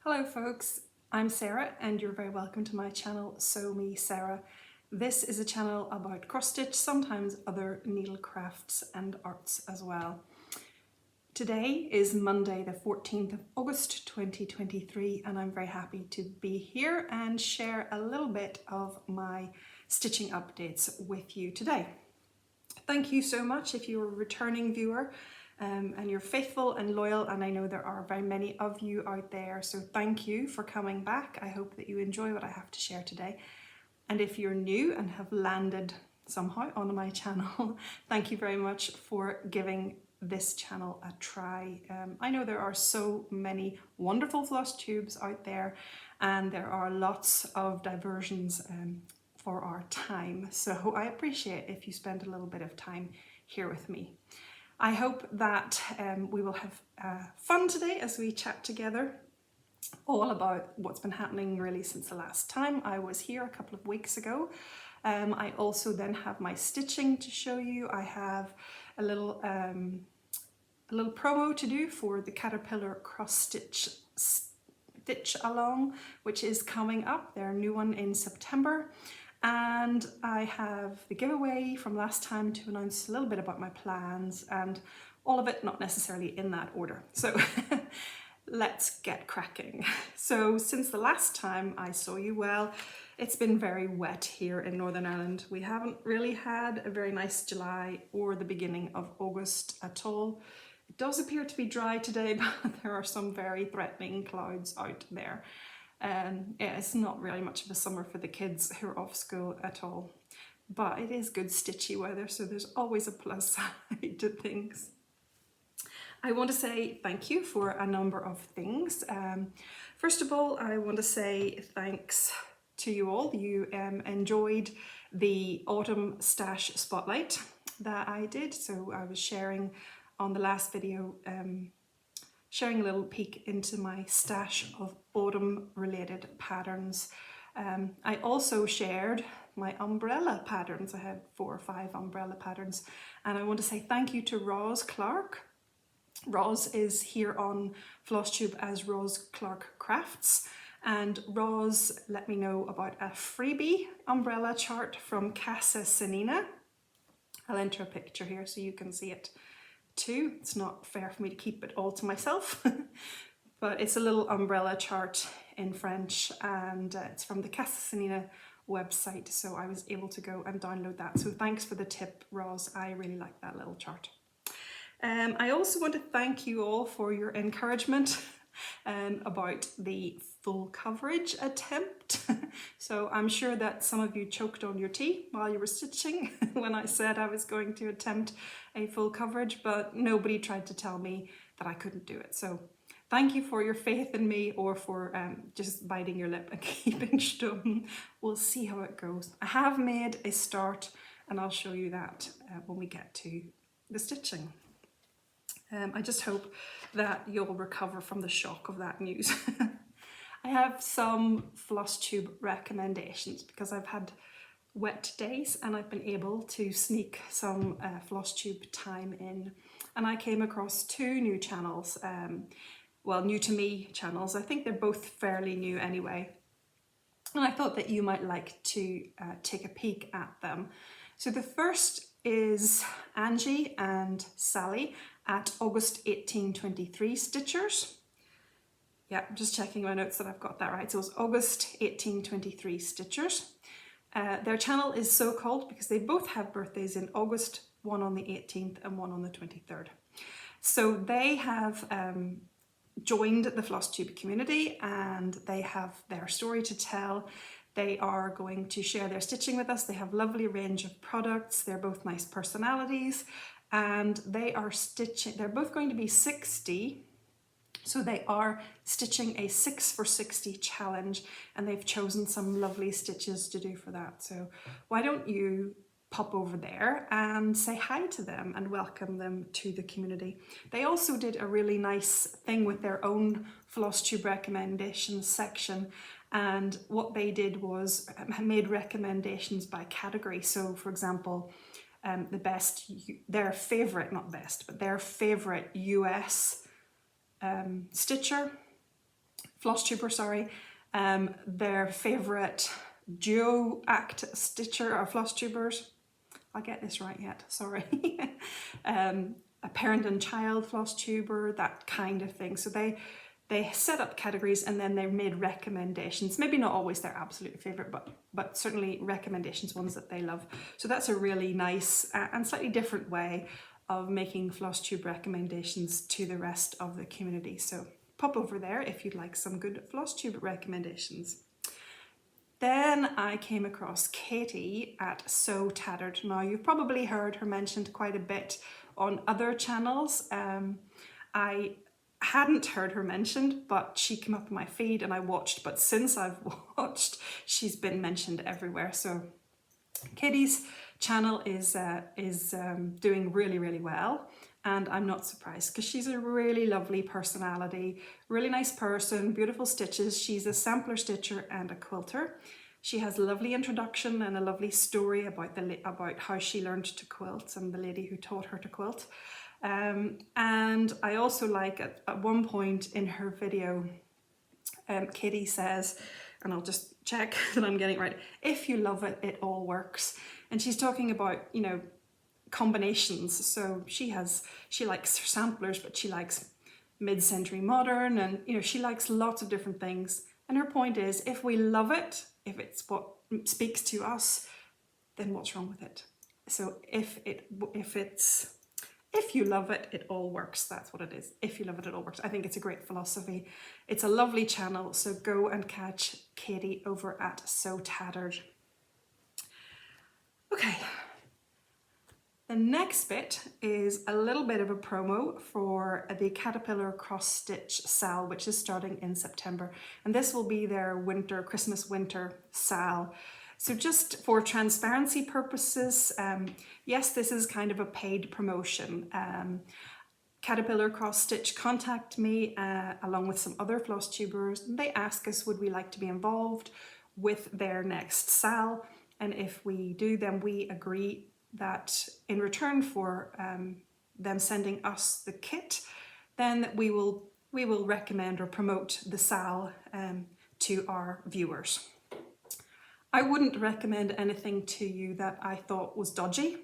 Hello folks, I'm Sarah and you're very welcome to my channel SewMeSarah. This is a channel about cross stitch, sometimes other needle crafts and arts as well. Today is Monday the 14th of August 2023 and I'm very happy to be here and share a little bit of my stitching updates with you today. Thank you so much if you're a returning viewer. And you're faithful and loyal, and I know there are very many of you out there, so thank you for coming back. I hope that you enjoy what I have to share today. And if you're new and have landed somehow on my channel, thank you very much for giving this channel a try. I know there are so many wonderful floss tubes out there and there are lots of diversions for our time, so I appreciate if you spend a little bit of time here with me. I hope that we will have fun today as we chat together all about what's been happening really since the last time I was here a couple of weeks ago. I also then have my stitching to show you. I have a little promo to do for the Caterpillar cross stitch along, which is coming up. They're a new one in September. And I have the giveaway from last time to announce a little bit about my plans, and all of it not necessarily in that order. So let's get cracking. So since the last time I saw you, well, it's been very wet here in Northern Ireland. We haven't really had a very nice July or the beginning of August at all. It does appear to be dry today, but there are some very threatening clouds out there. Yeah, it's not really much of a summer for the kids who are off school at all, but it is good stitchy weather, so there's always a plus side to things. I want to say thank you for a number of things. First of all, I want to say thanks to you all. You enjoyed the autumn stash spotlight that I did, so I was sharing on the last video sharing a little peek into my stash of autumn related patterns. I also shared my umbrella patterns. I had 4 or 5 umbrella patterns, and I want to say thank you to Roz Clark. Roz is here on Flosstube as Roz Clark Crafts, and Roz let me know about a freebie umbrella chart from Casa Sanina. I'll enter a picture here so you can see it too. It's not fair for me to keep it all to myself, but it's a little umbrella chart in French, and it's from the Casa Sanina website, so I was able to go and download that. So thanks for the tip, Roz. I really like that little chart. I also want to thank you all for your encouragement about the full coverage attempt. So I'm sure that some of you choked on your tea while you were stitching when I said I was going to attempt a full coverage, but nobody tried to tell me that I couldn't do it. So thank you for your faith in me, or for just biting your lip and keeping stum. We'll see how it goes. I have made a start and I'll show you that when we get to the stitching. I just hope that you'll recover from the shock of that news. I have some floss tube recommendations because I've had wet days and I've been able to sneak some floss tube time in, and I came across 2 new channels, well, new to me channels. I think they're both fairly new anyway, and I thought that you might like to take a peek at them. So the first is Angi and Sallie at August 1823 Stitchers. Yeah, I'm just checking my notes that I've got that right. So it's August 1823 Stitchers. Their channel is so called because they both have birthdays in August, one on the 18th and one on the 23rd. So they have joined the Flosstube community and they have their story to tell. They are going to share their stitching with us. They have a lovely range of products. They're both nice personalities, and they are stitching, they're both going to be 60. So they are stitching a 6 for 60 challenge, and they've chosen some lovely stitches to do for that. So why don't you pop over there and say hi to them and welcome them to the community. They also did a really nice thing with their own floss tube recommendations section, and what they did was made recommendations by category. So for example, their favorite, not best, but their favorite US stitcher Flosstuber, sorry, their favourite duo act stitcher or Flosstubers. I'll get this right yet, sorry. A parent and child Flosstuber, that kind of thing. So they set up categories and then they made recommendations. Maybe not always their absolute favourite, but certainly recommendations, ones that they love. So that's a really nice and slightly different way of making Flosstube recommendations to the rest of the community. So pop over there if you'd like some good Flosstube recommendations. Then I came across Katie at So Tattered. Now you've probably heard her mentioned quite a bit on other channels. I hadn't heard her mentioned, but she came up in my feed and I watched, but since I've watched, she's been mentioned everywhere. So Katie's channel is doing really, really well. And I'm not surprised because she's a really lovely personality, really nice person, beautiful stitches. She's a sampler stitcher and a quilter. She has a lovely introduction and a lovely story about how she learned to quilt and the lady who taught her to quilt. And I also like at one point in her video, Katie says, and I'll just check that I'm getting it right, if you love it, it all works. And she's talking about, you know, combinations. So she likes her samplers, but she likes mid-century modern, and you know, she likes lots of different things. And her point is, if we love it, if it's what speaks to us, then what's wrong with it? So if you love it, it all works. That's what it is. If you love it, it all works. I think it's a great philosophy. It's a lovely channel. So go and catch Katie over at So Tattered. Okay. The next bit is a little bit of a promo for the Caterpillar Cross Stitch SAL, which is starting in September. And this will be their Christmas winter SAL. So just for transparency purposes, yes, this is kind of a paid promotion. Caterpillar Cross Stitch contact me along with some other Flosstubers. They ask us, would we like to be involved with their next SAL? And if we do, then we agree that in return for them sending us the kit, then we will recommend or promote the SAL to our viewers. I wouldn't recommend anything to you that I thought was dodgy,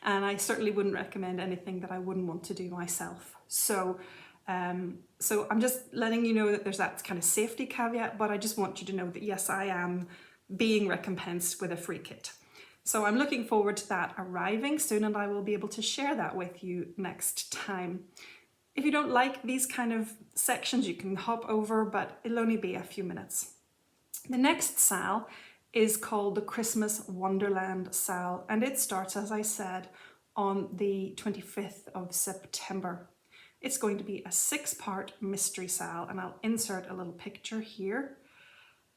and I certainly wouldn't recommend anything that I wouldn't want to do myself. So I'm just letting you know that there's that kind of safety caveat, but I just want you to know that yes, I am being recompensed with a free kit. So I'm looking forward to that arriving soon, and I will be able to share that with you next time. If you don't like these kind of sections, you can hop over, but it'll only be a few minutes. The next SAL is called the Christmas Wonderland SAL, and it starts, as I said, on the 25th of September. It's going to be a 6-part mystery SAL, and I'll insert a little picture here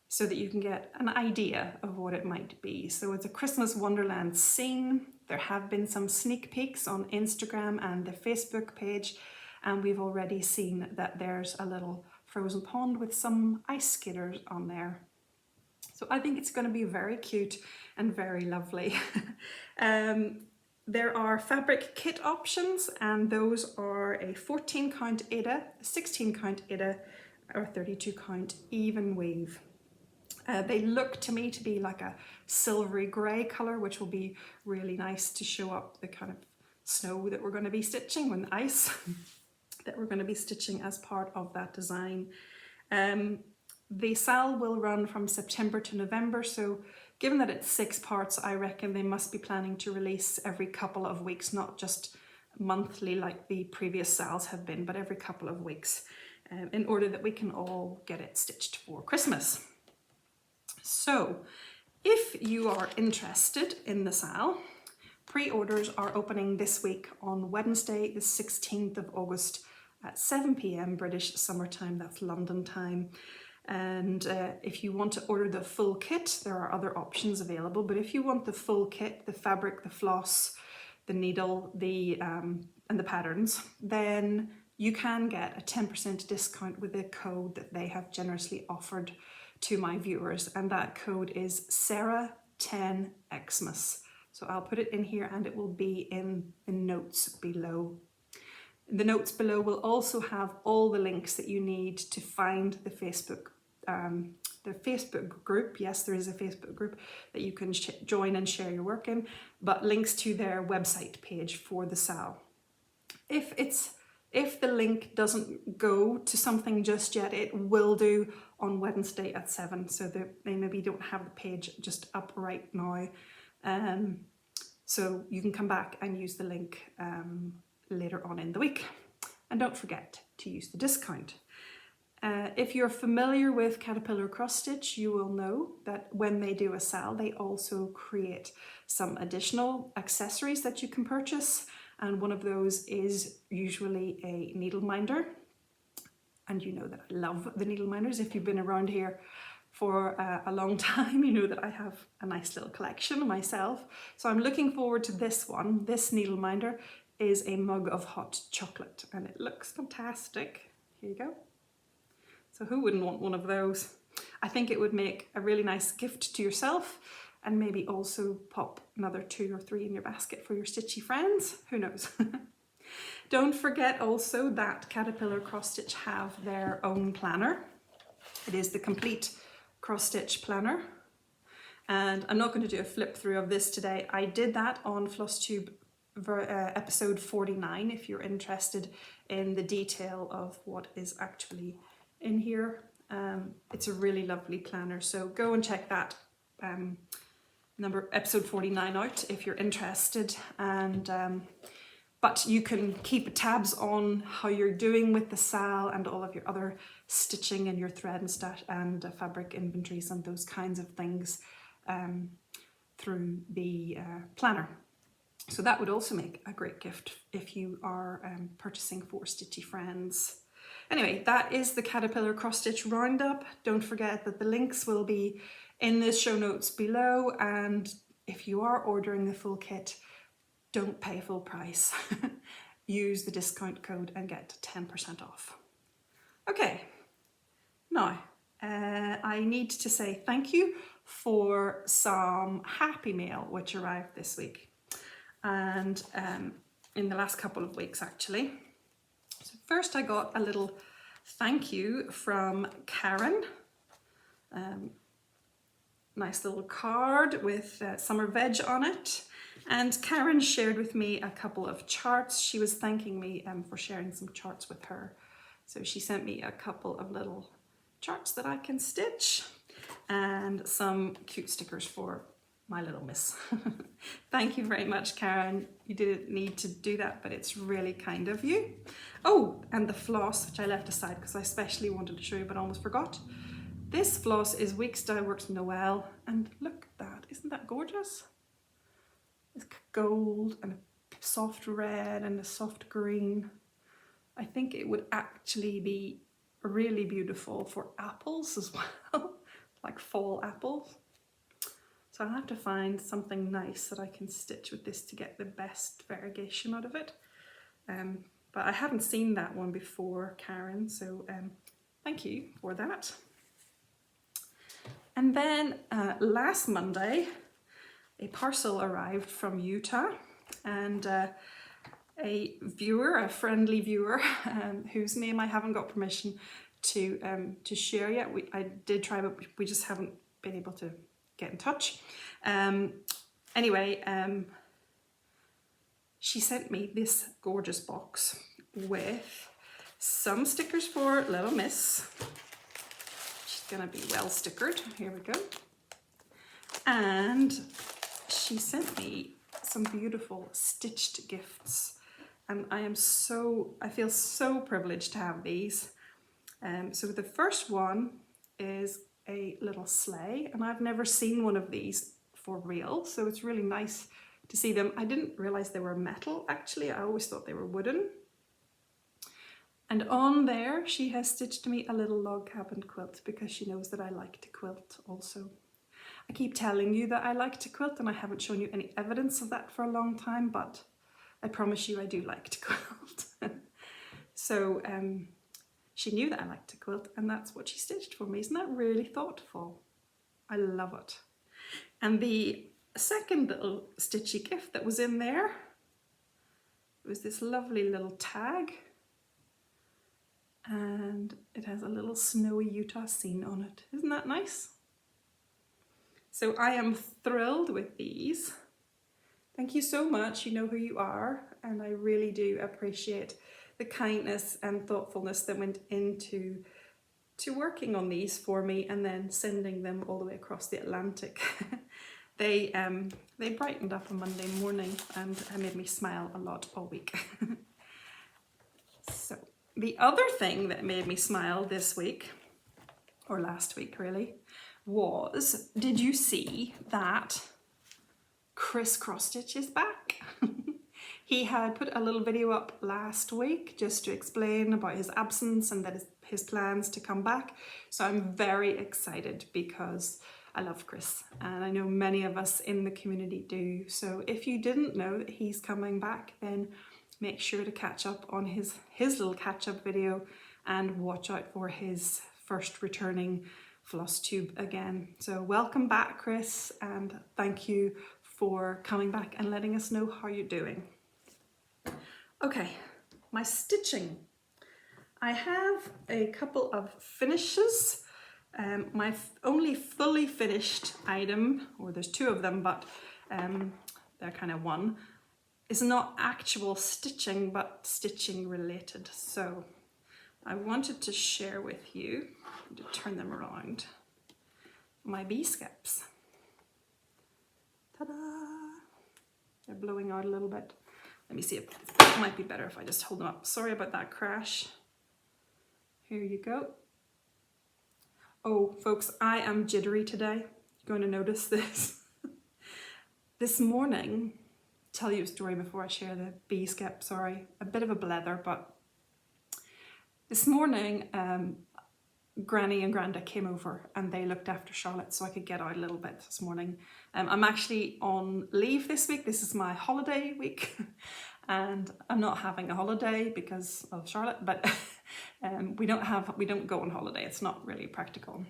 so that you can get an idea of what it might be. So it's a Christmas Wonderland scene. There have been some sneak peeks on Instagram and the Facebook page, and we've already seen that there's a little frozen pond with some ice skaters on there. So I think it's going to be very cute and very lovely. There are fabric kit options, and those are a 14 count Aida, 16 count Aida, or 32 count even weave. They look to me to be like a silvery grey colour, which will be really nice to show up the kind of snow that we're going to be stitching, and ice that we're going to be stitching as part of that design. The SAL will run from September to November, so given that it's 6 parts, I reckon they must be planning to release every couple of weeks, not just monthly like the previous SALs have been, but every couple of weeks, in order that we can all get it stitched for Christmas. So if you are interested in the SAL, pre-orders are opening this week on Wednesday, the 16th of August at 7 p.m. British summertime, that's London time. And if you want to order the full kit, there are other options available, but if you want the full kit, the fabric, the floss, the needle, and the patterns, then you can get a 10% discount with a code that they have generously offered to my viewers, and that code is Sarah10Xmas. So I'll put it in here and it will be in the notes below. The notes below will also have all the links that you need to find the Facebook group. Yes, there is a Facebook group that you can join and share your work in, but links to their website page for the SAL. If the link doesn't go to something just yet, it will do on Wednesday at 7, so they maybe don't have the page just up right now. So you can come back and use the link later on in the week. And don't forget to use the discount. If you're familiar with Caterpillar Cross Stitch, you will know that when they do a SAL, they also create some additional accessories that you can purchase. And one of those is usually a needle minder. And you know that I love the needle minders. If you've been around here for a long time, you know that I have a nice little collection myself. So I'm looking forward to this one. This needle minder is a mug of hot chocolate and it looks fantastic. Here you go. So who wouldn't want one of those? I think it would make a really nice gift to yourself and maybe also pop another 2 or 3 in your basket for your stitchy friends. Who knows? Don't forget also that Caterpillar Cross Stitch have their own planner. It is the complete cross stitch planner. And I'm not going to do a flip through of this today. I did that on Flosstube episode 49 if you're interested in the detail of what is actually in here. It's a really lovely planner, so go and check that episode 49 out if you're interested. And but you can keep tabs on how you're doing with the SAL and all of your other stitching and your thread and fabric inventories and those kinds of things through the planner. So that would also make a great gift if you are purchasing for stitchy friends. Anyway, that is the Caterpillar Cross Stitch roundup. Don't forget that the links will be in the show notes below, and if you are ordering the full kit, don't pay full price. Use the discount code and get 10% off. Okay, now I need to say thank you for some happy mail which arrived this week and in the last couple of weeks actually. So first I got a little thank you from Karen. Nice little card with summer veg on it. And Karen shared with me a couple of charts. She was thanking me for sharing some charts with her. So she sent me a couple of little charts that I can stitch and some cute stickers for my little miss. Thank you very much, Karen. You didn't need to do that, but it's really kind of you. Oh, and the floss, which I left aside because I especially wanted to show you, but I almost forgot. This floss is Weeks Dye Works Noel, and look at that, isn't that gorgeous? It's gold and a soft red and a soft green. I think it would actually be really beautiful for apples as well, like fall apples. So I'll have to find something nice that I can stitch with this to get the best variegation out of it. But I haven't seen that one before, Karen, so thank you for that. And then last Monday, a parcel arrived from Utah, and a viewer, a friendly viewer, whose name I haven't got permission to share yet. I did try, but we just haven't been able to get in touch. Anyway, she sent me this gorgeous box with some stickers for Little Miss. She's gonna be well stickered. Here we go. And she sent me some beautiful stitched gifts, and I feel so privileged to have these. So the first one is a little sleigh, and I've never seen one of these for real, so it's really nice to see them. I didn't realize they were metal actually. I always thought they were wooden. And on there she has stitched me a little log cabin quilt because she knows that I like to quilt also. I keep telling you that I like to quilt and I haven't shown you any evidence of that for a long time, but I promise you I do like to quilt. So she knew that I like to quilt, and that's what she stitched for me. Isn't that really thoughtful? I love it. And the second little stitchy gift that was in there It was this lovely little tag, and it has a little snowy Utah scene on it. Isn't that nice? So I am thrilled with these. Thank you so much. You know who you are, and I really do appreciate the kindness and thoughtfulness that went into working on these for me and then sending them all the way across the Atlantic. They brightened up on Monday morning and made me smile a lot all week. So the other thing that made me smile this week, or last week really, was, did you see that Chris Cross Stitch is back? He had put a little video up last week just to explain about his absence and that his plans to come back. So I'm very excited because I love Chris and I know many of us in the community do. So if you didn't know that he's coming back, then make sure to catch up on his little catch-up video and watch out for his first returning Flosstube again. So welcome back, Chris, and thank you for coming back and letting us know how you're doing. Okay, my stitching. I have a couple of finishes. My only fully finished item, or there's two of them, but they're kind of one, is not actual stitching, but stitching related. So I wanted to share with you, to turn them around, my bee skeps. Ta-da! They're blowing out a little bit. Let me see if it might be better if I just hold them up. Sorry about that crash. Here you go. Oh, folks, I am jittery today. You're going to notice this. This morning, tell you a story before I share the bee skep, sorry. A bit of a blether, but this morning, Granny and Granda came over and they looked after Charlotte so I could get out a little bit this morning. I'm actually on leave this week. This is my holiday week and I'm not having a holiday because of Charlotte, but we don't go on holiday. It's not really practical.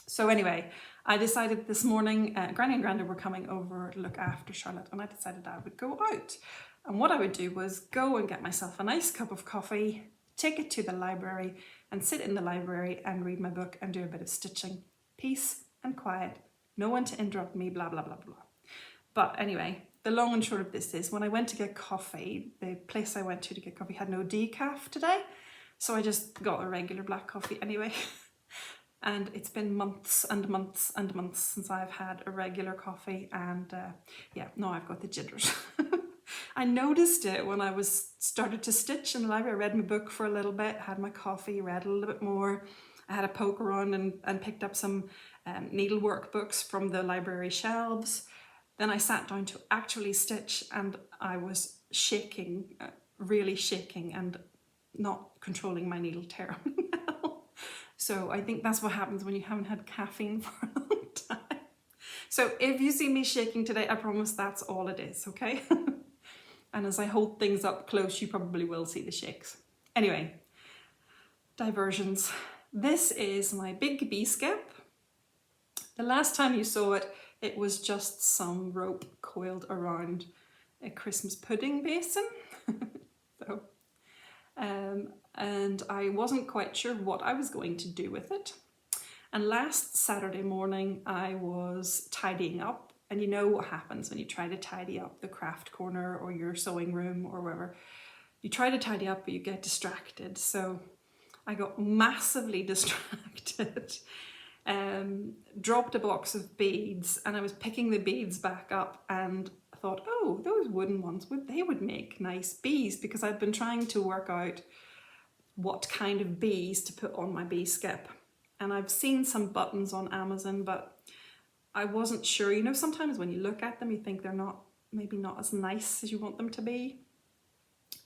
So anyway, I decided this morning, Granny and Granda were coming over to look after Charlotte and I decided I would go out. And what I would do was go and get myself a nice cup of coffee, take it to the library and sit in the library and read my book and do a bit of stitching. Peace and quiet, no one to interrupt me, blah, blah, blah, blah. But anyway, the long and short of this is when I went to get coffee, the place I went to get coffee had no decaf today. So I just got a regular black coffee anyway. And it's been months and months and months since I've had a regular coffee. And yeah, now I've got the jitters. I noticed it when I started to stitch in the library. I read my book for a little bit, had my coffee, read a little bit more. I had a poke around and picked up some needlework books from the library shelves. Then I sat down to actually stitch and I was shaking, really shaking and not controlling my needle tearing. So I think that's what happens when you haven't had caffeine for a long time. So if you see me shaking today, I promise that's all it is, okay? And as I hold things up close, you probably will see the shakes. Anyway, diversions. This is my big bee skep. The last time you saw it, it was just some rope coiled around a Christmas pudding basin. And I wasn't quite sure what I was going to do with it. And last Saturday morning, I was tidying up. And you know what happens when you try to tidy up the craft corner or your sewing room or wherever. You try to tidy up, but you get distracted. So I got massively distracted. Dropped a box of beads and I was picking the beads back up and I thought, oh, those wooden ones, they would make nice bees, because I'd been trying to work out what kind of bees to put on my bee skep. And I've seen some buttons on Amazon, but I wasn't sure. You know, sometimes when you look at them, you think they're maybe not as nice as you want them to be.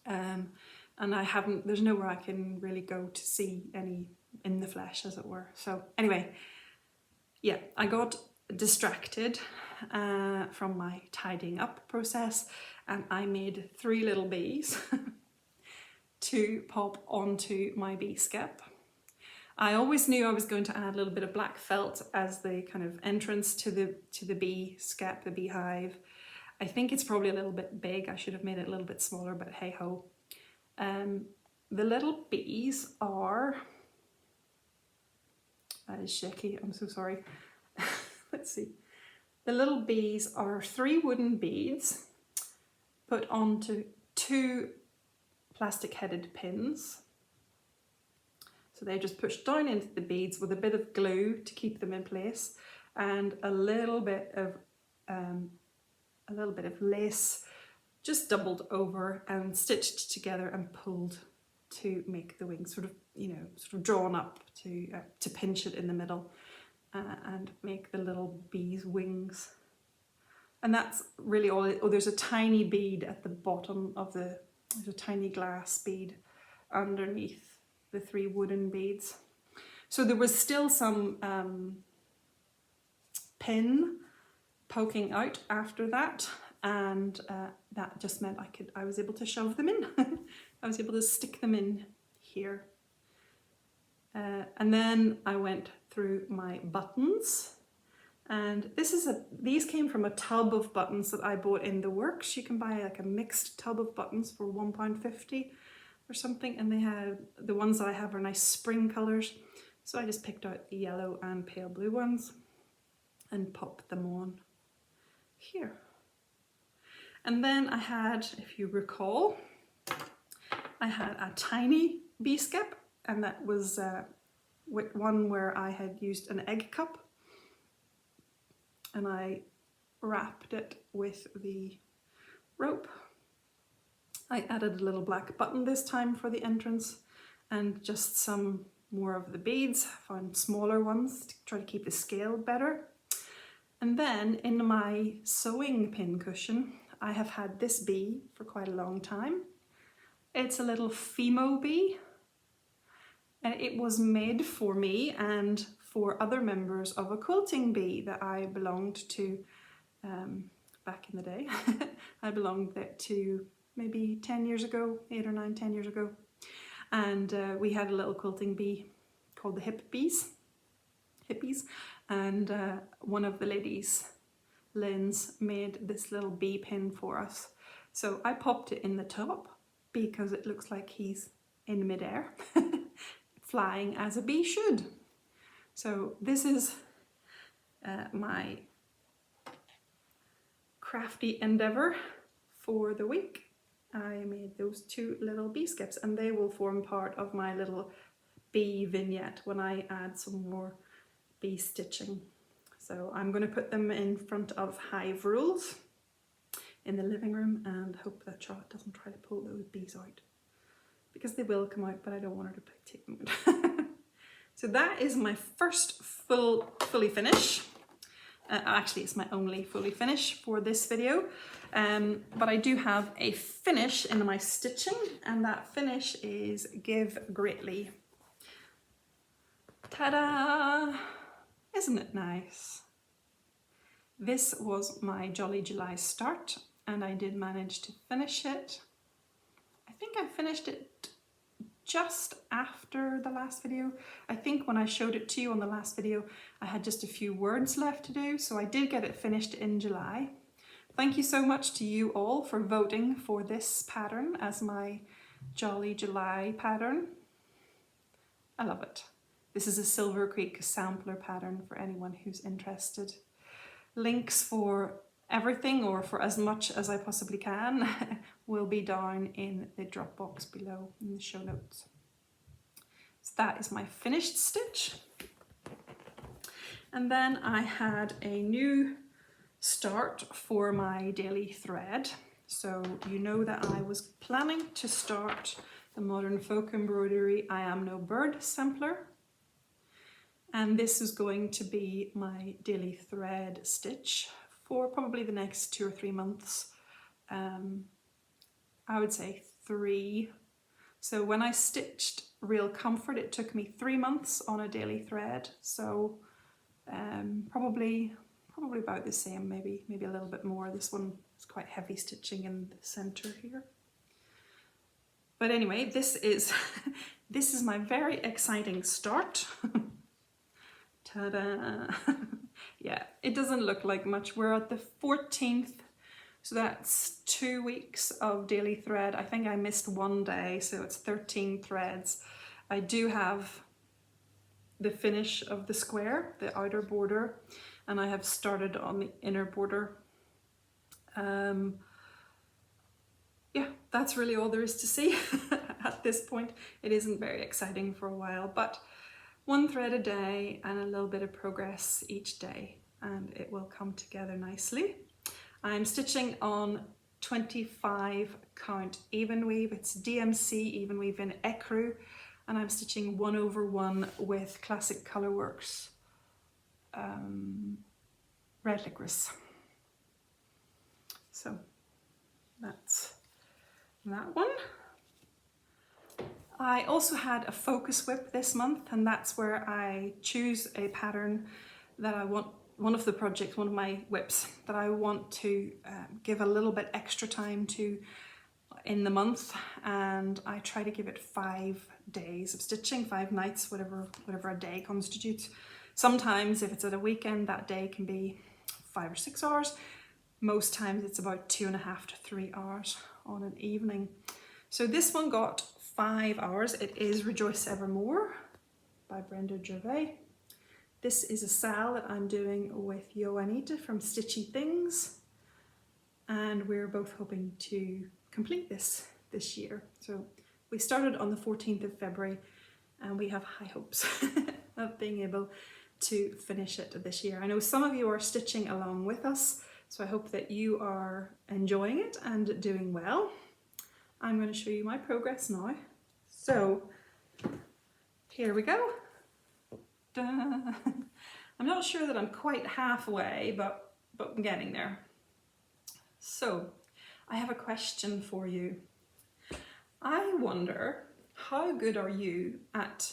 And there's nowhere I can really go to see any in the flesh, as it were. So anyway, yeah, I got distracted from my tidying up process and I made 3 little bees to pop onto my bee skep. I always knew I was going to add a little bit of black felt as the kind of entrance to the bee skep, the beehive. I think it's probably a little bit big. I should have made it a little bit smaller, but hey ho. The little bees are, that is shaky, I'm so sorry. Let's see. The little bees are 3 wooden beads put onto 2 plastic headed pins. So they just push down into the beads with a bit of glue to keep them in place, and a little bit of lace just doubled over and stitched together and pulled to make the wings sort of drawn up to pinch it in the middle and make the little bees' wings. And that's really all. Oh, there's a tiny bead at the bottom of there's a tiny glass bead underneath the 3 wooden beads. So there was still some pin poking out after that, and that just meant I was able to shove them in. I was able to stick them in here. And then I went through my buttons, and these came from a tub of buttons that I bought in the works. You can buy like a mixed tub of buttons for £1.50 or something, and the ones that I have are nice spring colours. So I just picked out the yellow and pale blue ones and popped them on here. And then I had, if you recall, I had a tiny bee skep, and that was one where I had used an egg cup, and I wrapped it with the rope. I added a little black button this time for the entrance, and just some more of the beads. I found smaller ones to try to keep the scale better. And then in my sewing pin cushion, I have had this bee for quite a long time. It's a little Fimo bee, and it was made for me and for other members of a quilting bee that I belonged to back in the day. I belonged to maybe 10 years ago, 8 or 9, 10 years ago. And we had a little quilting bee called the Hippies. And one of the ladies, Lynn's, made this little bee pin for us. So I popped it in the top because it looks like he's in midair, flying as a bee should. So this is my crafty endeavour for the week. I made those 2 little bee skips, and they will form part of my little bee vignette when I add some more bee stitching. So I'm going to put them in front of hive rules in the living room and hope that Charlotte doesn't try to pull those bees out, because they will come out, but I don't want her to take them out. So that is my first fully finish. Actually, it's my only fully finish for this video, but I do have a finish in my stitching, and that finish is Give Greatly. Ta-da! Isn't it nice? This was my Jolly July start, and I did manage to finish it. I think I finished it just after the last video. I think when I showed it to you on the last video, I had just a few words left to do, so I did get it finished in July. Thank you so much to you all for voting for this pattern as my Jolly July pattern. I love it. This is a Silver Creek sampler pattern for anyone who's interested. Links for everything, or for as much as I possibly can, will be down in the drop box below in the show notes. So that is my finished stitch. And then I had a new start for my daily thread. So you know that I was planning to start the Modern Folk Embroidery I Am No Bird sampler. And this is going to be my daily thread stitch for probably the next 2 or 3 months. I would say 3. So when I stitched Real Comfort, it took me 3 months on a daily thread. So probably about the same, maybe a little bit more. This one is quite heavy stitching in the center here. But anyway, this is this is my very exciting start. Ta-da! Yeah, it doesn't look like much. We're at the 14th So that's 2 weeks of daily thread. I think I missed one day, so it's 13 threads. I do have the finish of the square, the outer border, and I have started on the inner border. Yeah, that's really all there is to see at this point. It isn't very exciting for a while, but 1 thread a day and a little bit of progress each day, and it will come together nicely. I'm stitching on 25 count even weave. It's DMC even weave in ecru, and I'm stitching 1/1 with Classic Colorworks red licorice. So that's that one. I also had a focus whip this month, and that's where I choose a pattern that I want, one of the projects, one of my whips that I want to give a little bit extra time to in the month, and I try to give it 5 days of stitching, 5 nights, whatever a day constitutes. Sometimes if it's at a weekend, that day can be 5 or 6 hours. Most times it's about 2.5 to 3 hours on an evening. So this one got 5 hours. It is Rejoice Evermore by Brenda Gervais. This is a SAL that I'm doing with Joanita from Stitchy Things, and we're both hoping to complete this year. So we started on the 14th of February, and we have high hopes of being able to finish it this year. I know some of you are stitching along with us, so I hope that you are enjoying it and doing well. I'm going to show you my progress now. So here we go. Da. I'm not sure that I'm quite halfway, but I'm getting there. So I have a question for you. I wonder, how good are you at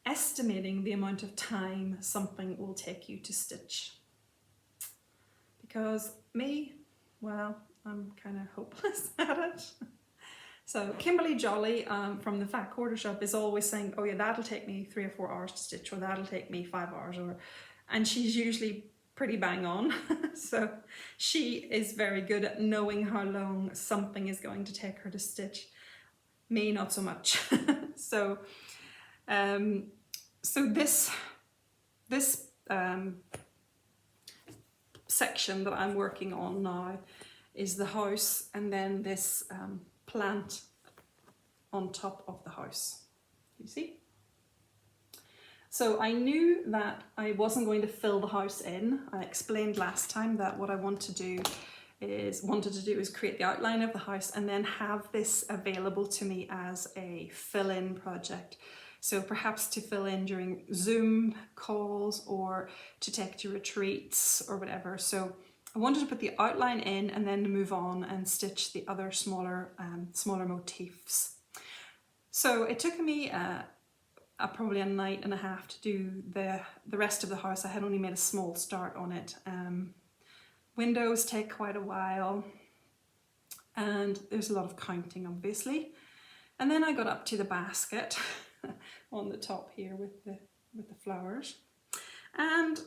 estimating the amount of time something will take you to stitch? Because me, well, I'm kind of hopeless at it. So Kimberly Jolly from the Fat Quarter Shop is always saying, oh yeah, that'll take me 3 or 4 hours to stitch, or that'll take me 5 hours, and she's usually pretty bang on. So she is very good at knowing how long something is going to take her to stitch. Me, not so much. So this section that I'm working on now is the house, and then this plant on top of the house. You see? So I knew that I wasn't going to fill the house in. I explained last time that what I wanted to do is create the outline of the house and then have this available to me as a fill-in project. So perhaps to fill in during Zoom calls or to take to retreats or whatever. So I wanted to put the outline in and then move on and stitch the other smaller motifs. So it took me probably a night and a half to do the rest of the house. I had only made a small start on it. Windows take quite a while, and there's a lot of counting, obviously. And then I got up to the basket on the top here with the flowers, and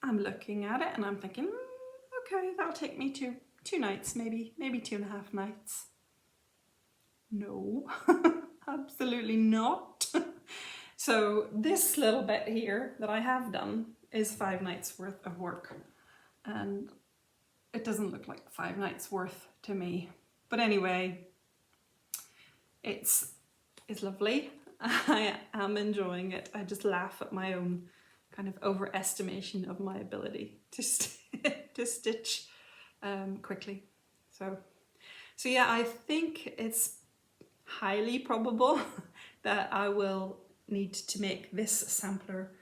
I'm looking at it and I'm thinking, okay, that'll take me two nights, maybe 2.5 nights. No, absolutely not. So this little bit here that I have done is 5 nights worth of work, and it doesn't look like 5 nights worth to me. But anyway, it's lovely. I am enjoying it. I just laugh at my own kind of overestimation of my ability to stitch quickly. So yeah, I think it's highly probable that I will need to make this sampler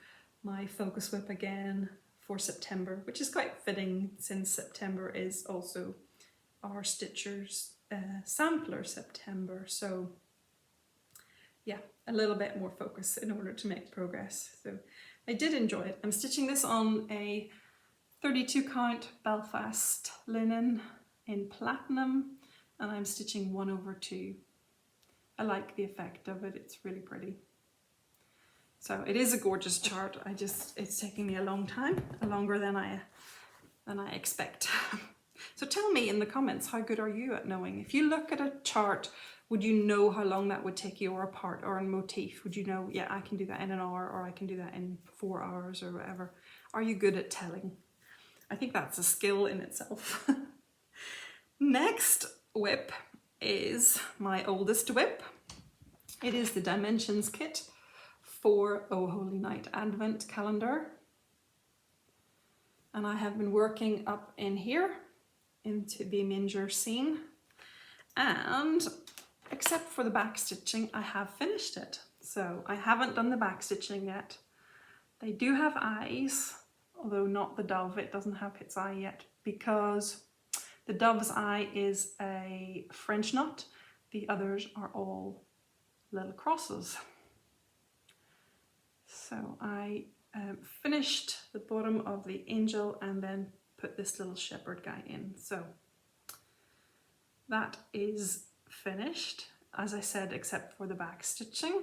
my focus whip again for September, which is quite fitting since September is also our Stitchers sampler September. So yeah, a little bit more focus in order to make progress. So I did enjoy it. I'm stitching this on a 32 count Belfast linen in platinum, and I'm stitching 1/2. I like the effect of it, it's really pretty. So it is a gorgeous chart. It's taking me a long time, longer than I expect. So tell me in the comments, how good are you at knowing? If you look at a chart, would you know how long that would take you, or a part or a motif? Would you know, yeah, I can do that in an hour, or I can do that in 4 hours, or whatever? Are you good at telling? I think that's a skill in itself. Next whip is my oldest whip. It is the Dimensions kit for Oh Holy Night Advent calendar. And I have been working up in here into the manger scene, and except for the back stitching, I have finished it. So I haven't done the back stitching yet. They do have eyes, although not the dove. It doesn't have its eye yet because the dove's eye is a French knot. The others are all little crosses. So I finished the bottom of the angel and then put this little shepherd guy in. So that is finished, as I said, except for the back stitching.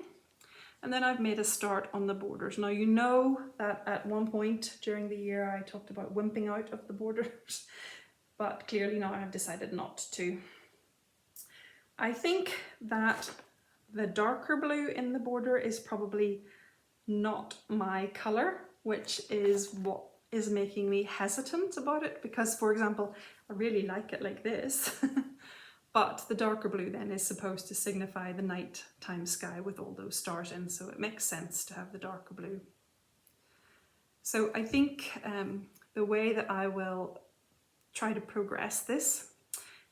And then I've made a start on the borders. Now you know that at one point during the year I talked about wimping out of the borders, but clearly now I've decided not to. I think that the darker blue in the border is probably not my colour, which is what is making me hesitant about it, because for example, I really like it like this, but the darker blue then is supposed to signify the nighttime sky with all those stars in, so it makes sense to have the darker blue. So I think the way that I will try to progress this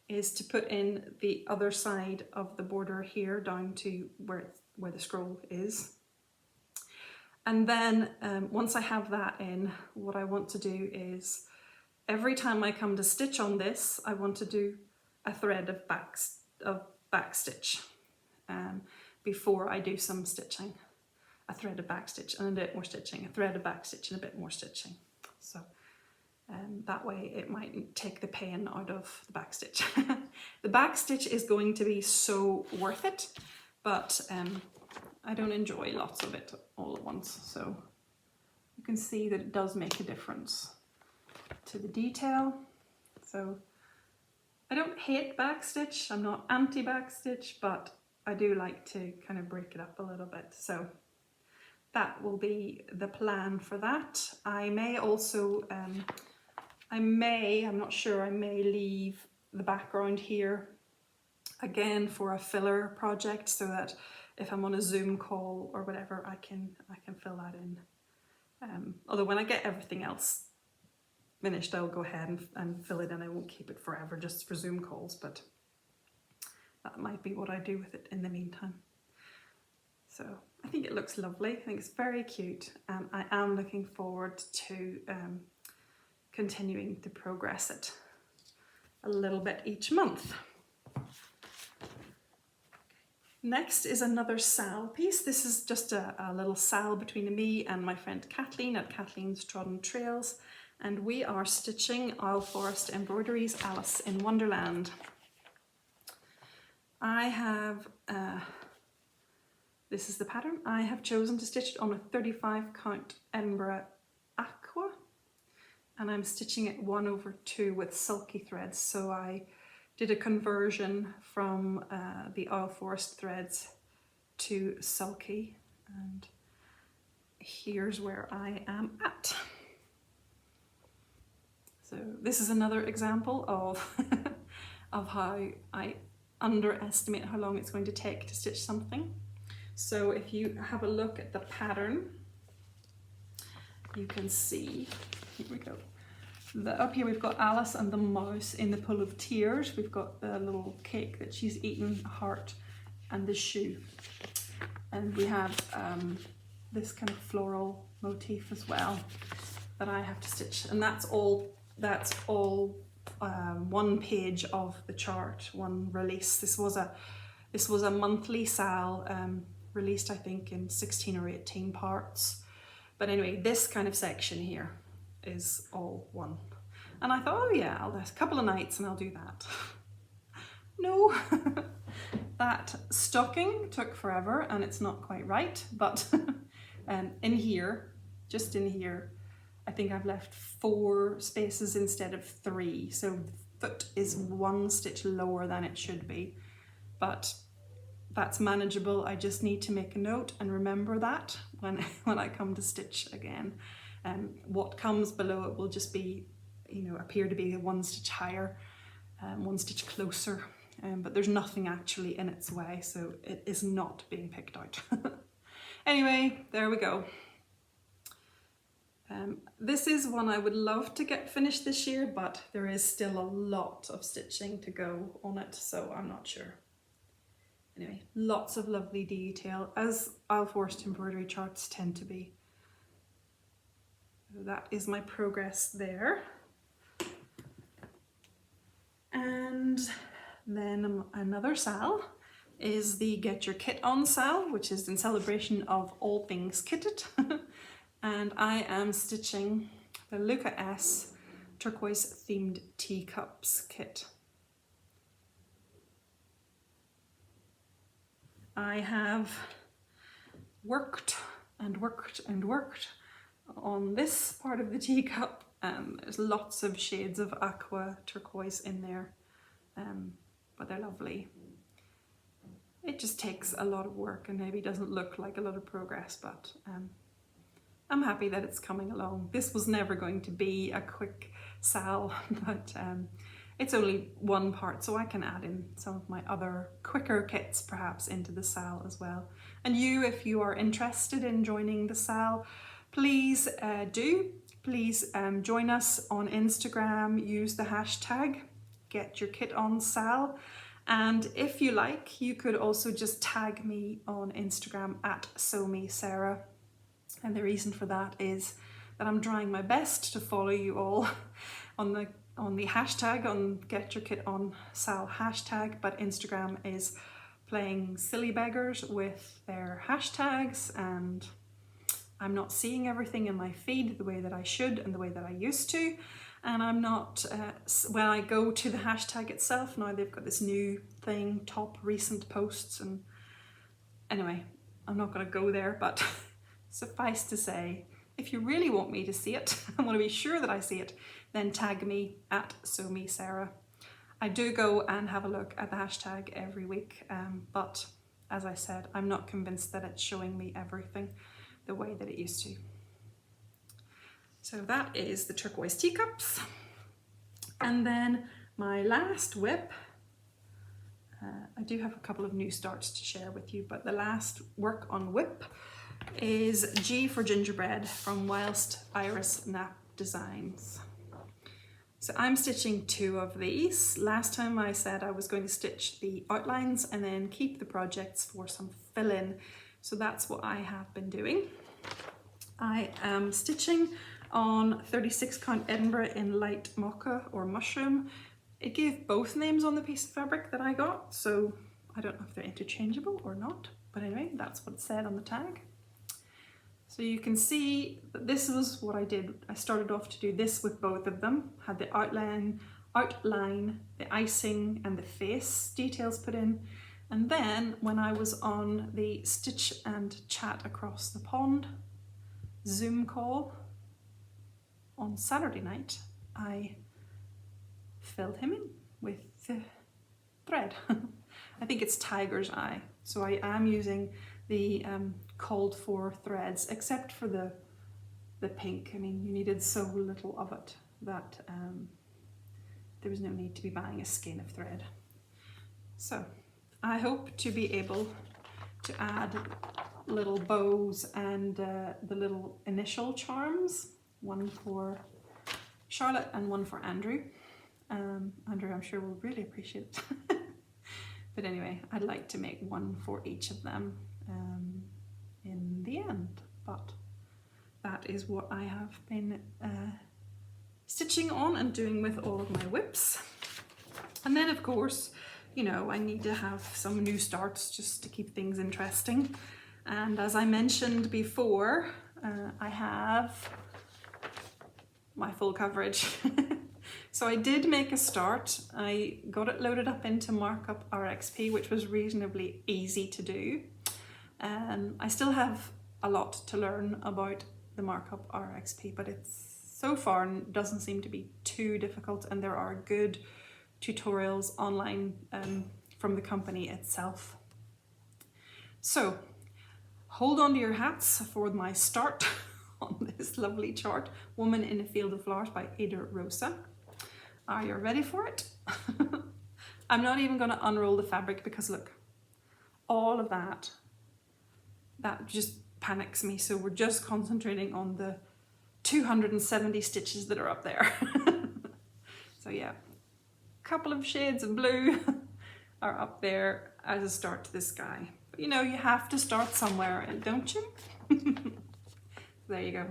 is to put in the other side of the border here down to where the scroll is. And then once I have that in, what I want to do is every time I come to stitch on this, I want to do a thread of back stitch before I do some stitching. A thread of back stitch and a bit more stitching, a thread of back stitch and a bit more stitching. So that way it might take the pain out of the back stitch. The back stitch is going to be so worth it, but I don't enjoy lots of it all at once. So you can see that it does make a difference to the detail. So I don't hate backstitch, I'm not anti-backstitch, but I do like to kind of break it up a little bit. So that will be the plan for that. I may also, I'm not sure, I may leave the background here again for a filler project, so that if I'm on a Zoom call or whatever, I can fill that in. Although when I get everything else finished, I'll go ahead and fill it in. I won't keep it forever just for Zoom calls, but that might be what I do with it in the meantime. So I think it looks lovely. I think it's very cute, and I am looking forward to continuing to progress it a little bit each month. Next is another SAL piece. This is just a little SAL between me and my friend Kathleen at Kathleen's Trodden Trails, and we are stitching Owl Forest Embroideries Alice in Wonderland. I have, this is the pattern. I have chosen to stitch it on a 35 count Edinburgh Aqua, and I'm stitching it 1/2 with sulky threads. So I did a conversion from the Owl Forest threads to sulky, and here's where I am at. So this is another example of, of how I underestimate how long it's going to take to stitch something. So if you have a look at the pattern, you can see, here we go. Up here we've got Alice and the mouse in the pool of tears. We've got the little cake that she's eaten, a heart, and the shoe. And we have this kind of floral motif as well that I have to stitch. And that's all one page of the chart, one release. This was a monthly SAL released, I think, in 16 or 18 parts. But anyway, this kind of section here is all one. And I thought, oh yeah, I'll have a couple of nights and I'll do that. No, that stocking took forever and it's not quite right, but in here, just in here, I think I've left 4 spaces instead of 3. So foot is 1 stitch lower than it should be, but that's manageable. I just need to make a note and remember that when I come to stitch again. What comes below it will just be, you know, appear to be 1 stitch higher, 1 stitch closer, but there's nothing actually in its way, so it is not being picked out. Anyway, there we go. This is one I would love to get finished this year, but there is still a lot of stitching to go on it, so I'm not sure. Anyway, lots of lovely detail, as aisle forced embroidery charts tend to be. That is my progress there. And then another SAL is the Get Your Kit On SAL, which is in celebration of all things kitted. And I am stitching the Luca S turquoise themed teacups kit. I have worked and worked and worked on this part of the teacup. There's lots of shades of aqua turquoise in there, but they're lovely. It just takes a lot of work and maybe doesn't look like a lot of progress, but I'm happy that it's coming along. This was never going to be a quick SAL, but it's only one part, so I can add in some of my other quicker kits perhaps into the SAL as well. And you, if you are interested in joining the SAL, please Please join us on Instagram, use the hashtag getyourkitonsal. And if you like, you could also just tag me on Instagram at SewMeSarah. And the reason for that is that I'm trying my best to follow you all on the hashtag, on Get Your Kit On Sal hashtag, but Instagram is playing silly beggars with their hashtags, and I'm not seeing everything in my feed the way that I should and the way that I used to. And I'm not, when I go to the hashtag itself, now they've got this new thing, top recent posts, and anyway, I'm not going to go there, but suffice to say, if you really want me to see it, I want to be sure that I see it, then tag me at SewMeSarah. I do go and have a look at the hashtag every week, but as I said, I'm not convinced that it's showing me everything the way that it used to. So that is the turquoise teacups. And then my last whip, I do have a couple of new starts to share with you, but the last work on whip is G for Gingerbread from Whilst Iris Knapp Designs. So I'm stitching 2 of these. Last time I said I was going to stitch the outlines and then keep the projects for some fill-in. So that's what I have been doing. I am stitching on 36 count Edinburgh in light mocha or mushroom. It gave both names on the piece of fabric that I got, so I don't know if they're interchangeable or not, but anyway, that's what it said on the tag. So you can see that this was what I did. I started off to do this with both of them, had the outline, the icing and the face details put in. And then when I was on the Stitch and Chat Across the Pond Zoom call on Saturday night, I filled him in with the thread. I think it's Tiger's Eye. So I am using the called for threads, except for the pink. I mean, you needed so little of it that there was no need to be buying a skein of thread. So I hope to be able to add little bows and the little initial charms, one for Charlotte and one for Andrew. Andrew, I'm sure will really appreciate it. But anyway, I'd like to make one for each of them in the end. But that is what I have been stitching on and doing with all of my whips. And then of course, you know, I need to have some new starts just to keep things interesting. And as I mentioned before, I have my full coverage. So I did make a start. I got it loaded up into Markup RXP, which was reasonably easy to do. I still have a lot to learn about the Markup RXP, but it's so far doesn't seem to be too difficult, and there are good tutorials online from the company itself. So hold on to your hats for my start on this lovely chart, Woman in a Field of Flowers by Ada Rosa. Are you ready for it? I'm not even going to unroll the fabric because look, all of that just panics me. So we're just concentrating on the 270 stitches that are up there. So yeah, a couple of shades of blue are up there as a start to the sky. But you know, you have to start somewhere, don't you? There you go,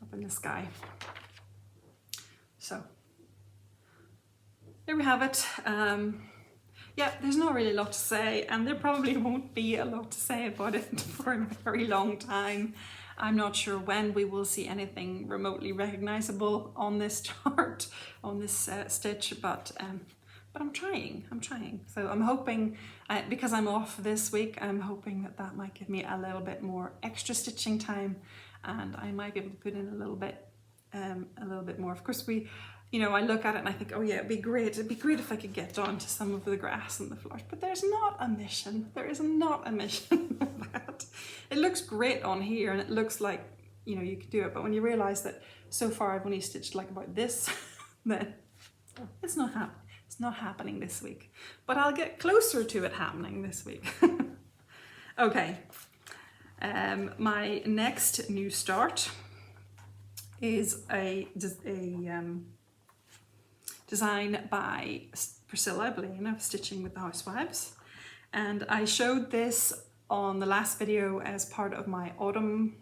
up in the sky. So there we have it. Yeah, there's not really a lot to say, and there probably won't be a lot to say about it for a very long time. I'm not sure when we will see anything remotely recognizable on this chart, on this stitch, but I'm trying. So I'm hoping, because I'm off this week, I'm hoping that might give me a little bit more extra stitching time, and I might be able to put in a little bit more. Of course, you know, I look at it and I think, oh yeah, it'd be great if I could get down to some of the grass and the flowers, but there's not a mission. There is not a mission of that. It looks great on here and it looks like, you know, you could do it, but when you realize that so far I've only stitched like about this, then it's not happening this week, but I'll get closer to it happening this week. Okay, my next new start is a design by Priscilla Blaine of Stitching with the Housewives, and I showed this on the last video as part of my autumn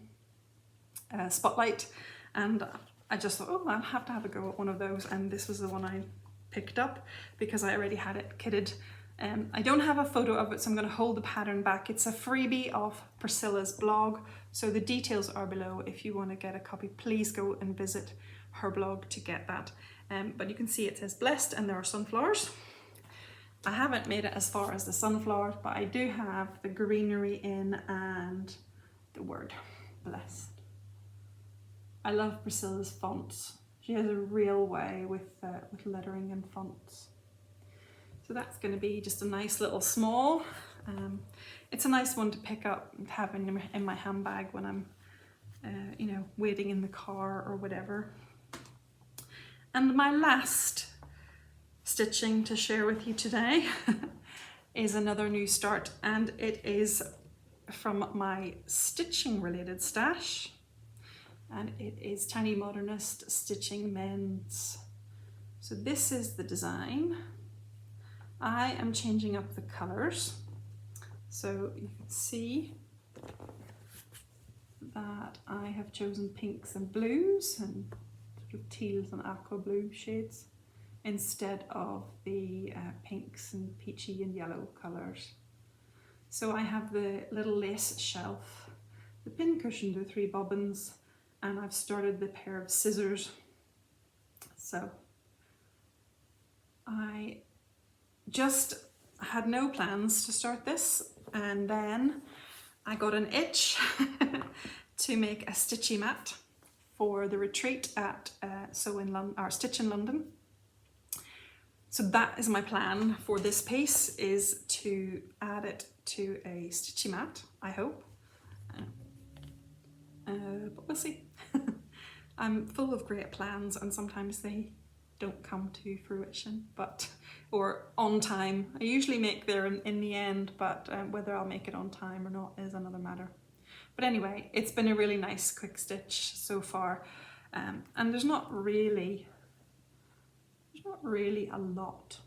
spotlight, and I just thought, oh, I'll have to have a go at one of those, and this was the one I picked up because I already had it kitted. I don't have a photo of it, so I'm going to hold the pattern back. It's a freebie of Priscilla's blog, so the details are below. If you want to get a copy, please go and visit her blog to get that. But you can see it says blessed and there are sunflowers. I haven't made it as far as the sunflowers, but I do have the greenery in and the word blessed. I love Priscilla's fonts. She has a real way with lettering and fonts. So that's going to be just a nice little small. It's a nice one to pick up and have in my handbag when I'm you know, waiting in the car or whatever. And my last stitching to share with you today is another new start, and it is from my stitching related stash, and it is Tiny Modernist Stitching Men's. So this is the design. I am changing up the colors, so you can see that I have chosen pinks and blues and sort of teals and aqua blue shades instead of the pinks and peachy and yellow colors. So I have the little lace shelf, the pin cushion, the 3 bobbins, and I've started the pair of scissors. So I just had no plans to start this, and then I got an itch to make a stitchy mat for the retreat at Stitch in London. So that is my plan for this piece, is to add it to a stitchy mat, I hope. But we'll see. I'm full of great plans and sometimes they don't come to fruition, or on time. I usually make them in the end, but whether I'll make it on time or not is another matter. But anyway, it's been a really nice quick stitch so far, and there's not really a lot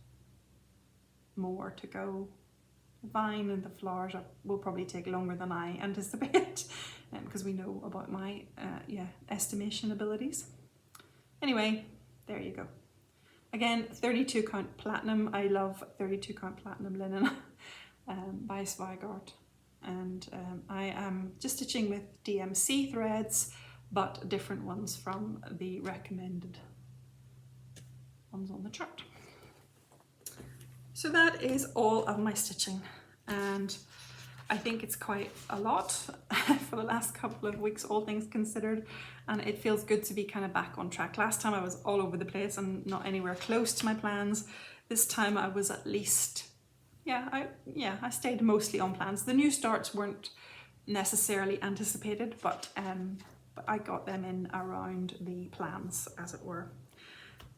more to go. The vine and the flowers will probably take longer than I anticipate, because we know about my estimation abilities. Anyway, there you go. Again, 32 count platinum. I love 32 count platinum linen by Zweigart. And I am just stitching with DMC threads, but different ones from the recommended ones on the chart. So that is all of my stitching, and I think it's quite a lot for the last couple of weeks, all things considered, and it feels good to be kind of back on track. Last time I was all over the place and not anywhere close to my plans. This time I was at least, I stayed mostly on plans. The new starts weren't necessarily anticipated, but I got them in around the plans, as it were.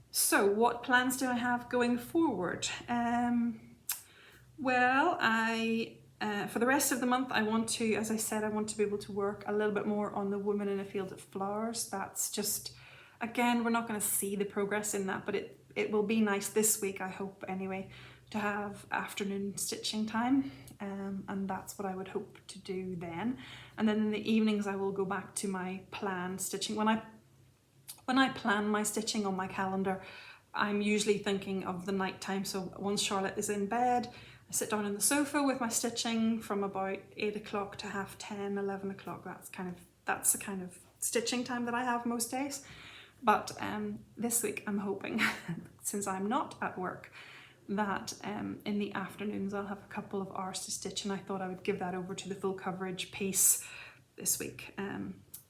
So what plans do I have going forward? Well, for the rest of the month, I want to, as I said, I want to be able to work a little bit more on the Woman in a Field of Flowers. That's just, again, we're not going to see the progress in that, but it will be nice this week, I hope anyway, to have afternoon stitching time, and that's what I would hope to do then. And then in the evenings I will go back to my planned stitching. When I plan my stitching on my calendar, I'm usually thinking of the night time. So once Charlotte is in bed, I sit down on the sofa with my stitching from about 8 o'clock to 10:30, 11 o'clock. That's the kind of stitching time that I have most days. But this week I'm hoping, since I'm not at work, that in the afternoons I'll have a couple of hours to stitch, and I thought I would give that over to the full coverage piece this week.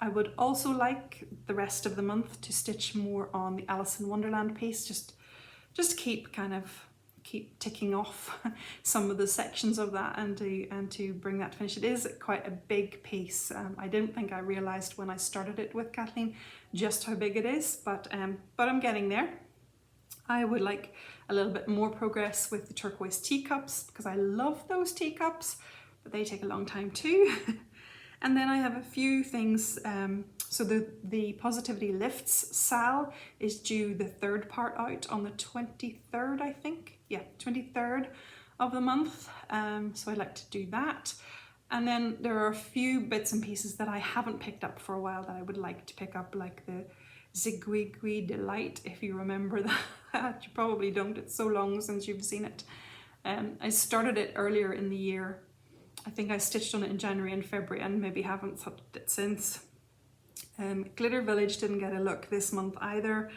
I would also like the rest of the month to stitch more on the Alice in Wonderland piece, just keep ticking off some of the sections of that and to bring that to finish. It is quite a big piece. I don't think I realised when I started it with Kathleen just how big it is, but I'm getting there. I would like a little bit more progress with the turquoise teacups, because I love those teacups, but they take a long time too. And then I have a few things. So the Positivity Lifts SAL is due the third part out on the 23rd, I think. Yeah, 23rd of the month. So I'd like to do that. And then there are a few bits and pieces that I haven't picked up for a while that I would like to pick up, like the Zigwigwi Delight, if you remember that. You probably don't, it's so long since you've seen it. I started it earlier in the year. I think I stitched on it in January and February and maybe haven't touched it since. Glitter Village didn't get a look this month either,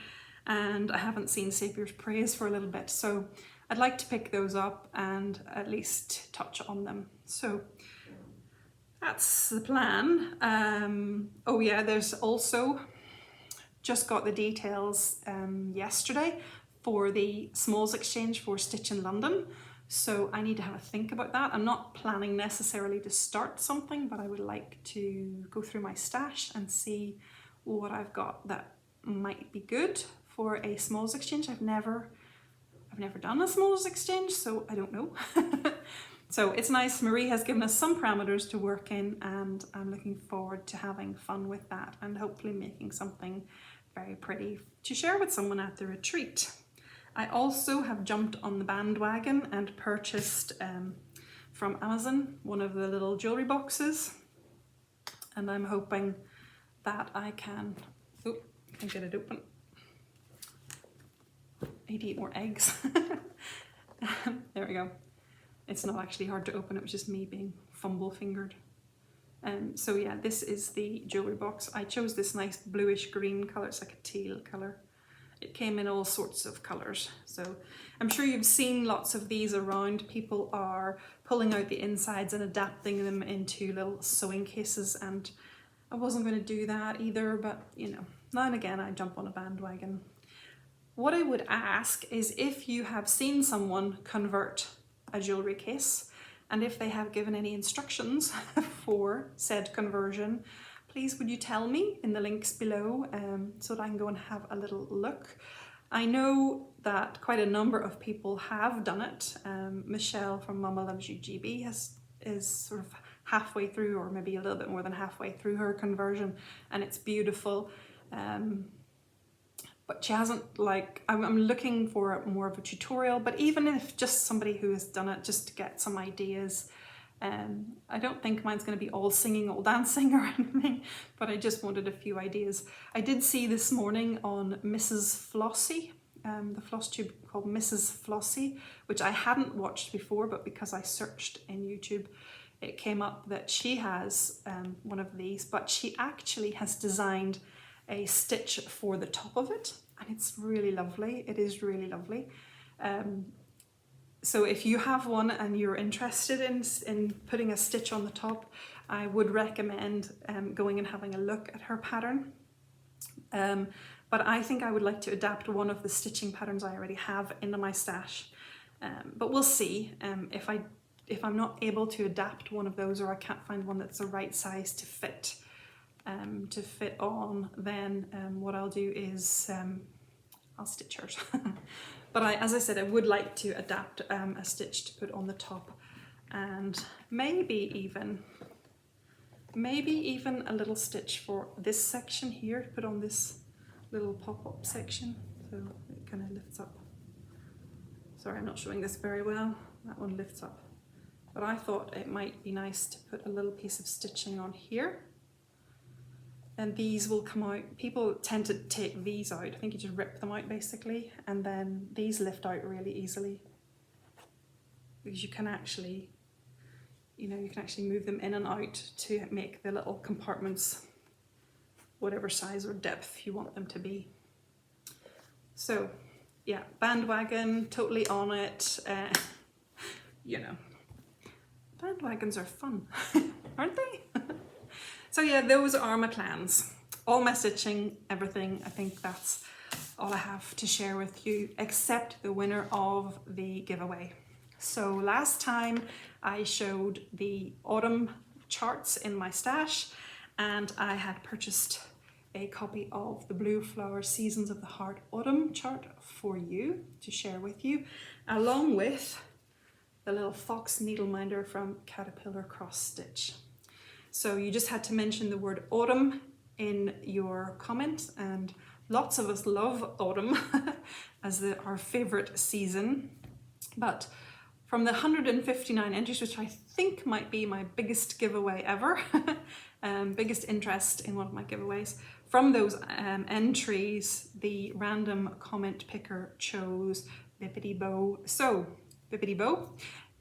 and I haven't seen Saviour's Praise for a little bit, so I'd like to pick those up and at least touch on them. So that's the plan. Oh yeah, there's also, just got the details yesterday for the Smalls Exchange for Stitch in London. So I need to have a think about that. I'm not planning necessarily to start something, but I would like to go through my stash and see what I've got that might be good for a Smalls Exchange. I've never done a Smalls Exchange, so I don't know. So it's nice. Marie has given us some parameters to work in, and I'm looking forward to having fun with that and hopefully making something very pretty to share with someone at the retreat. I also have jumped on the bandwagon and purchased from Amazon one of the little jewellery boxes, and I'm hoping that I can get it open. I need to eat more eggs. There we go. It's not actually hard to open, it was just me being fumble-fingered. So yeah, this is the jewellery box. I chose this nice bluish green colour, it's like a teal colour. It came in all sorts of colours, so I'm sure you've seen lots of these around. People are pulling out the insides and adapting them into little sewing cases, and I wasn't going to do that either, but you know, now and again I jump on a bandwagon. What I would ask is if you have seen someone convert a jewellery case, and if they have given any instructions for said conversion, please would you tell me in the links below so that I can go and have a little look. I know that quite a number of people have done it. Michelle from Mama Loves You GB is sort of halfway through, or maybe a little bit more than halfway through her conversion, and it's beautiful. But she hasn't, I'm looking for more of a tutorial, but even if just somebody who has done it, just to get some ideas. I don't think mine's going to be all singing, all dancing or anything, but I just wanted a few ideas. I did see this morning on Mrs. Flossie, the Flosstube called Mrs. Flossie, which I hadn't watched before, but because I searched in YouTube, it came up that she has one of these, but she actually has designed a stitch for the top of it, and it's really lovely. It is really lovely. So if you have one and you're interested in putting a stitch on the top, I would recommend going and having a look at her pattern. But I think I would like to adapt one of the stitching patterns I already have into my stash. But we'll see. If I'm not able to adapt one of those, or I can't find one that's the right size to fit on, then what I'll do is I'll stitch hers. But as I said, I would like to adapt a stitch to put on the top, and maybe even a little stitch for this section here to put on this little pop-up section, so it kind of lifts up. Sorry, I'm not showing this very well. That one lifts up. But I thought it might be nice to put a little piece of stitching on here. And these will come out. People tend to take these out. I think you just rip them out basically, and then these lift out really easily, because you can actually, you can actually move them in and out to make the little compartments whatever size or depth you want them to be. So yeah, bandwagon, totally on it. Bandwagons are fun, aren't they? So yeah, those are my plans. All my stitching, everything. I think that's all I have to share with you, except the winner of the giveaway. So last time I showed the autumn charts in my stash, and I had purchased a copy of the Blue Flower Seasons of the Heart Autumn chart for you to share with you, along with the little fox needle minder from Caterpillar Cross Stitch. So you just had to mention the word autumn in your comment, and lots of us love autumn as our favorite season. But from the 159 entries, which I think might be my biggest giveaway ever, biggest interest in one of my giveaways, from those entries, the random comment picker chose Bippity Bow. So Bippity Bow,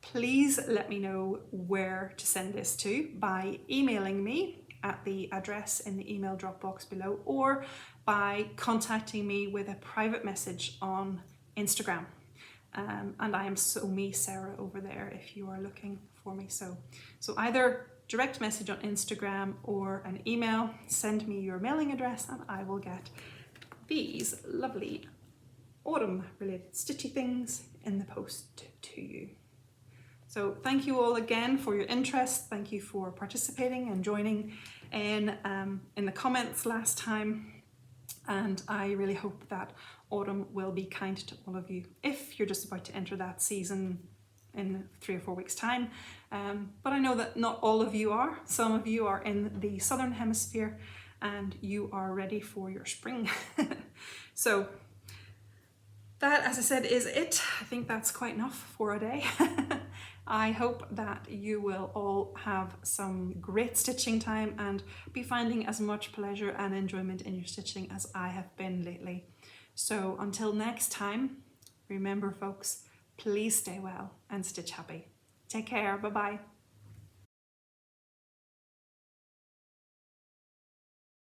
please let me know where to send this to by emailing me at the address in the email drop box below, or by contacting me with a private message on Instagram. And I am SewMeSarah over there if you are looking for me. So either direct message on Instagram or an email, send me your mailing address, and I will get these lovely autumn related stitchy things in the post to you. So thank you all again for your interest. Thank you for participating and joining in the comments last time. And I really hope that autumn will be kind to all of you if you're just about to enter that season in 3 or 4 weeks' time. But I know that not all of you are. Some of you are in the southern hemisphere and you are ready for your spring. So that, as I said, is it. I think that's quite enough for a day. I hope that you will all have some great stitching time and be finding as much pleasure and enjoyment in your stitching as I have been lately. So until next time, remember folks, please stay well and stitch happy. Take care, bye-bye.